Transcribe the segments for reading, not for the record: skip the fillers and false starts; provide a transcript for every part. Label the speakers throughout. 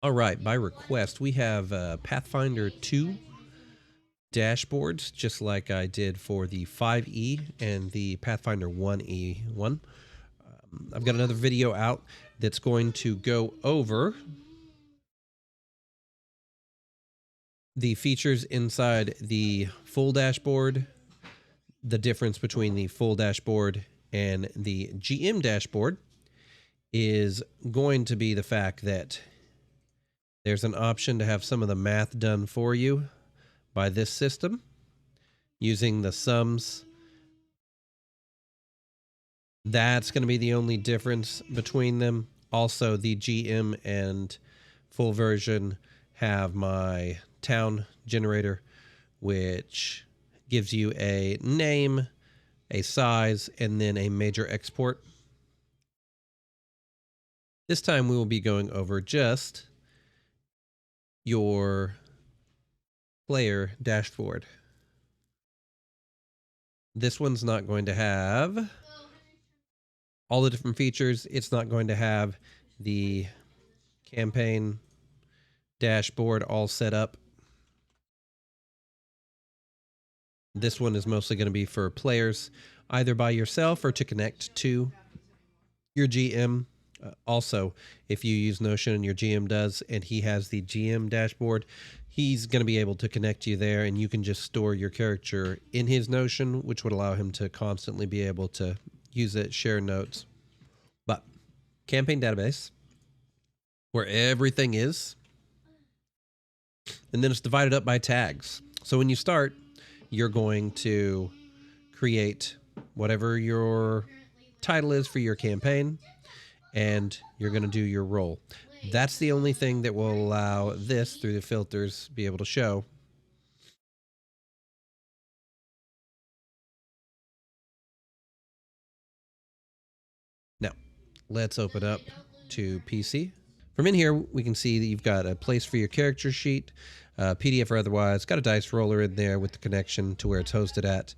Speaker 1: All right, by request, we have Pathfinder 2 dashboards, just like I did for the 5E and the Pathfinder 1E one. I've got another video out that's going to go over the features inside the full dashboard, the difference between the full dashboard and the GM dashboard is going to be the fact that there's an option to have some of the math done for you by this system using the sums. That's going to be the only difference between them. Also, the GM and full version have my town generator, which gives you a name, a size, and then a major export. This time we will be going over just your player dashboard. This one's not going to have all the different features. It's not going to have the campaign dashboard all set up. This one is mostly going to be for players, either by yourself or to connect to your GM. Also, if you use Notion and your GM does, and he has the GM dashboard, he's going to be able to connect you there, and you can just store your character in his Notion, which would allow him to constantly be able to use it, share notes. But campaign database, where everything is, and then it's divided up by tags. So when you start, you're going to create whatever your title is for your campaign, and you're going to do your role. That's the only thing that will allow this, through the filters, be able to show. Now, let's open up to PC. From in here, we can see that you've got a place for your character sheet, PDF or otherwise. Got a dice roller in there with the connection to where it's hosted at.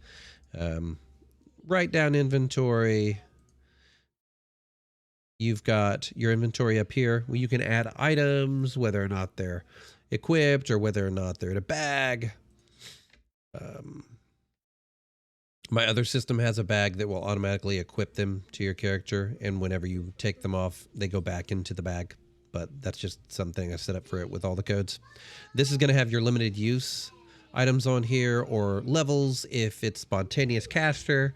Speaker 1: Write down inventory. You've got your inventory up here where you can add items, whether or not they're equipped or whether or not they're in a bag. My other system has a bag that will automatically equip them to your character, and whenever you take them off, they go back into the bag. But that's just something I set up for it with all the codes. This is going to have your limited use items on here, or levels if it's spontaneous caster,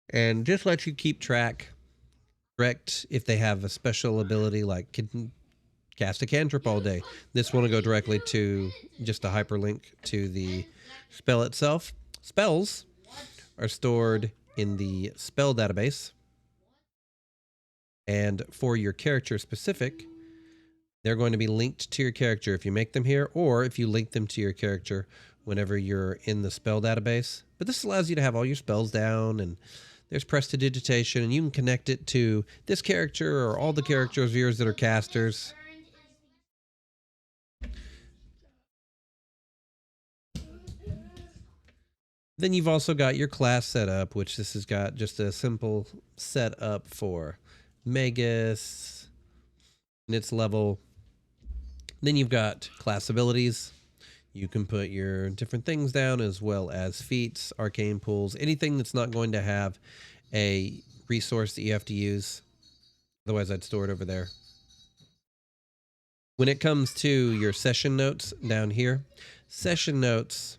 Speaker 1: and just let you keep track. Direct if they have a special ability like can cast a cantrip all day. This one will go directly to just a hyperlink to the spell itself. Spells are stored in the spell database, and for your character specific, they're going to be linked to your character if you make them here, or if you link them to your character whenever you're in the spell database. But this allows you to have all your spells down, and there's prestidigitation, and you can connect it to this character or all the characters of yours that are casters. Then you've also got your class setup, which this has got just a simple setup for Magus and its level. Then you've got class abilities. You can put your different things down, as well as feats, arcane pools, anything that's not going to have a resource that you have to use. Otherwise, I'd store it over there. When it comes to your session notes down here, session notes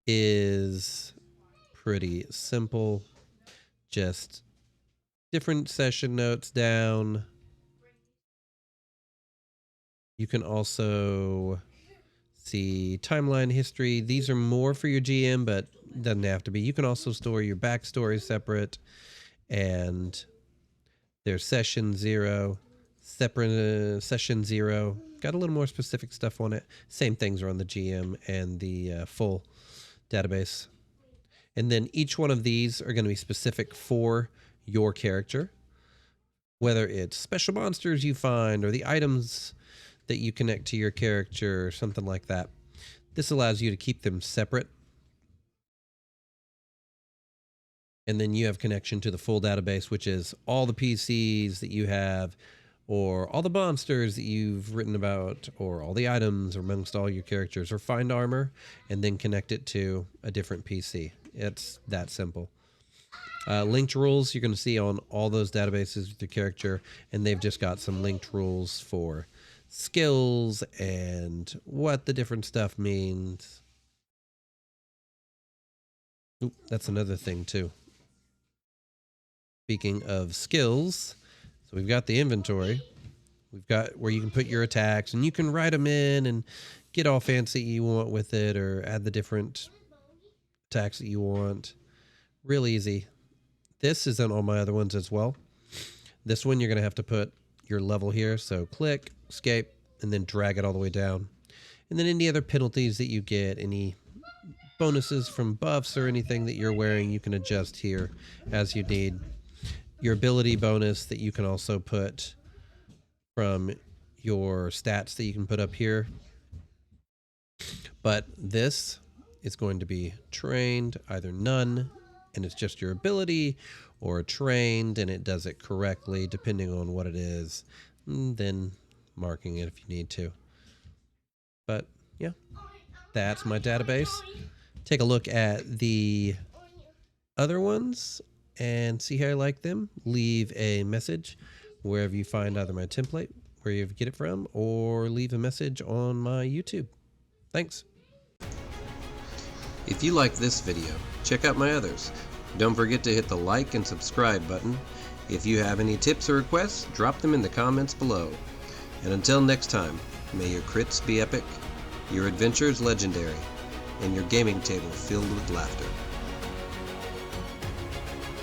Speaker 1: is pretty simple. Just different session notes down. You can also see timeline history. These are more for your GM, but doesn't have to be. You can also store your backstory separate, and there's session 0, separate session 0. Got a little more specific stuff on it. Same things are on the GM and the full database. And then each one of these are going to be specific for your character, whether it's special monsters you find or the items that you connect to your character or something like that. This allows you to keep them separate. And then you have connection to the full database, which is all the PCs that you have, or all the monsters that you've written about, or all the items amongst all your characters, or find armor and then connect it to a different PC. It's that simple. Linked rules you're going to see on all those databases with your character, and they've just got some linked rules for skills and what the different stuff means. Oop, that's another thing too. Speaking of skills, so we've got the inventory. We've got where you can put your attacks, and you can write them in and get all fancy you want with it, or add the different attacks that you want. Real easy. This is on all my other ones as well. This one you're going to have to put your level here. So click, escape, and then drag it all the way down. And then any other penalties that you get, any bonuses from buffs or anything that you're wearing, you can adjust here as you need. Your ability bonus that you can also put from your stats that you can put up here. But this is going to be trained, either none, and it's just your ability, or trained and it does it correctly depending on what it is, and then marking it if you need to. But yeah, that's my database. Take a look at the other ones and see how I like them. Leave a message wherever you find either my template, where you get it from, or leave a message on my YouTube. Thanks. If you like this video, check out my others. Don't forget to hit the like and subscribe button. If you have any tips or requests, drop them in the comments below. And until next time, may your crits be epic, your adventures legendary, and your gaming table filled with laughter.